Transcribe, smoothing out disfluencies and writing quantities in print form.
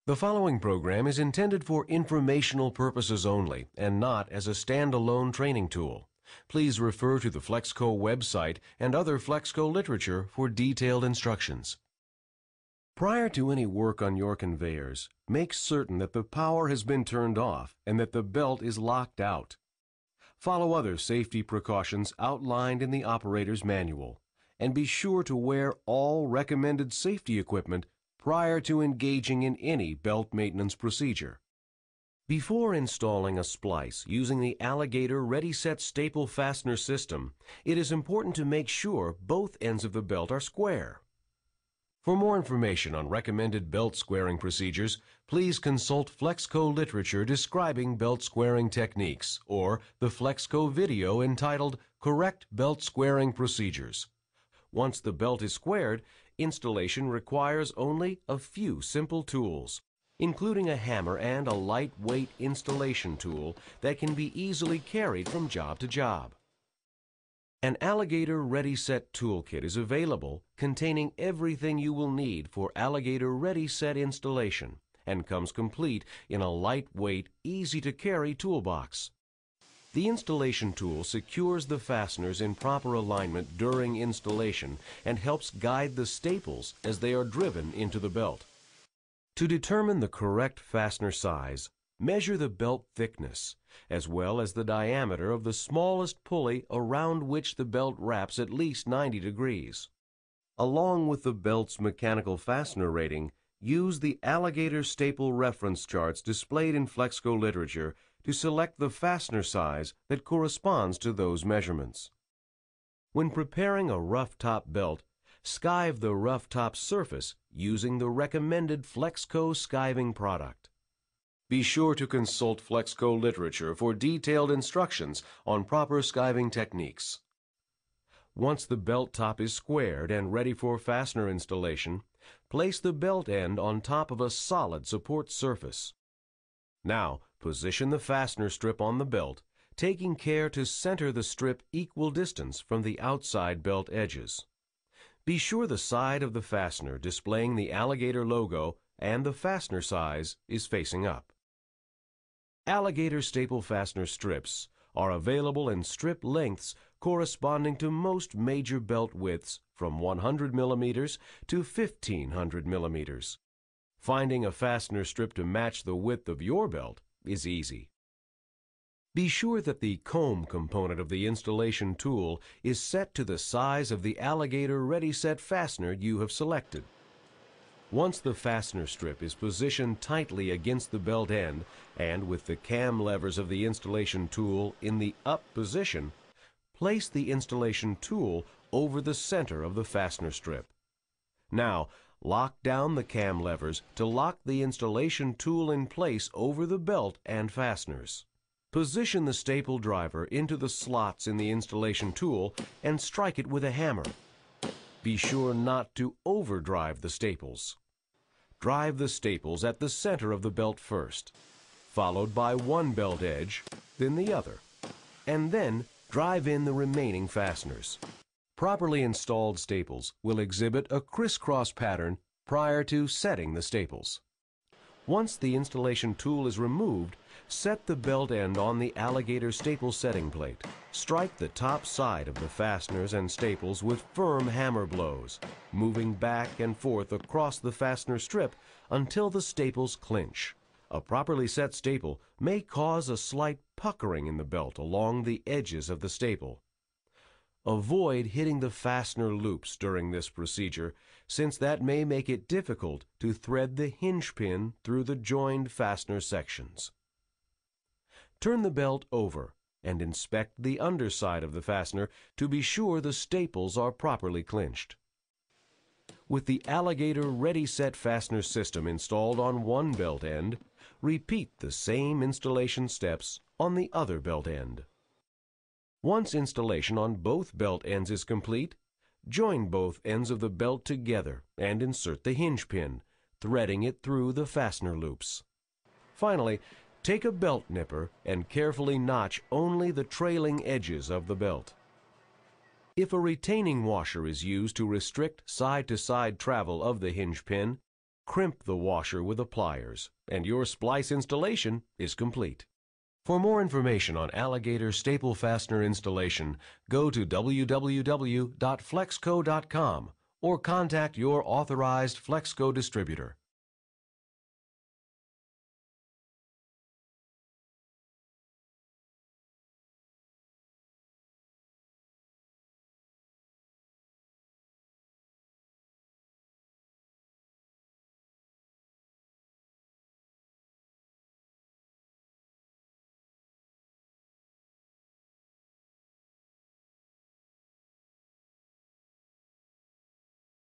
The following program is intended for informational purposes only and not as a standalone training tool. Please refer to the Flexco website and other Flexco literature for detailed instructions. Prior to any work on your conveyors, make certain that the power has been turned off and that the belt is locked out. Follow other safety precautions outlined in the operator's manual, and be sure to wear all recommended safety equipment prior to engaging in any belt maintenance procedure. Before installing a splice using the Alligator Ready Set staple fastener system, it is important to make sure both ends of the belt are square. For more information on recommended belt squaring procedures, please consult Flexco literature describing belt squaring techniques or the Flexco video entitled Correct Belt Squaring Procedures. Once the belt is squared, installation requires only a few simple tools, including a hammer and a lightweight installation tool that can be easily carried from job to job. An Alligator Ready Set toolkit is available containing everything you will need for Alligator Ready Set installation and comes complete in a lightweight, easy-to-carry toolbox. The installation tool secures the fasteners in proper alignment during installation and helps guide the staples as they are driven into the belt. To determine the correct fastener size, measure the belt thickness, as well as the diameter of the smallest pulley around which the belt wraps at least 90 degrees. Along with the belt's mechanical fastener rating, use the Alligator staple reference charts displayed in Flexco literature to select the fastener size that corresponds to those measurements. When preparing a rough top belt, skive the rough top surface using the recommended Flexco skiving product. Be sure to consult Flexco literature for detailed instructions on proper skiving techniques. Once the belt top is squared and ready for fastener installation, place the belt end on top of a solid support surface. Now, position the fastener strip on the belt, taking care to center the strip equal distance from the outside belt edges. Be sure the side of the fastener displaying the Alligator logo and the fastener size is facing up. Alligator staple fastener strips are available in strip lengths corresponding to most major belt widths from 100 millimeters to 1500 millimeters. Finding a fastener strip to match the width of your belt is easy. Be sure that the comb component of the installation tool is set to the size of the Alligator Ready Set fastener you have selected. Once the fastener strip is positioned tightly against the belt end and with the cam levers of the installation tool in the up position, place the installation tool over the center of the fastener strip. Now, lock down the cam levers to lock the installation tool in place over the belt and fasteners. Position the staple driver into the slots in the installation tool and strike it with a hammer. Be sure not to overdrive the staples. Drive the staples at the center of the belt first, followed by one belt edge, then the other, and then drive in the remaining fasteners. Properly installed staples will exhibit a crisscross pattern prior to setting the staples. Once the installation tool is removed, set the belt end on the Alligator staple setting plate. Strike the top side of the fasteners and staples with firm hammer blows, moving back and forth across the fastener strip until the staples clinch. A properly set staple may cause a slight puckering in the belt along the edges of the staple. Avoid hitting the fastener loops during this procedure, since that may make it difficult to thread the hinge pin through the joined fastener sections. Turn the belt over and inspect the underside of the fastener to be sure the staples are properly clinched. With the Alligator Ready Set fastener system installed on one belt end, repeat the same installation steps on the other belt end. Once installation on both belt ends is complete, join both ends of the belt together and insert the hinge pin, threading it through the fastener loops. Finally, take a belt nipper and carefully notch only the trailing edges of the belt. If a retaining washer is used to restrict side-to-side travel of the hinge pin, Crimp the washer with the pliers, and your splice installation is complete. For more information on alligator staple fastener installation, go to www.flexco.com or contact your authorized Flexco distributor.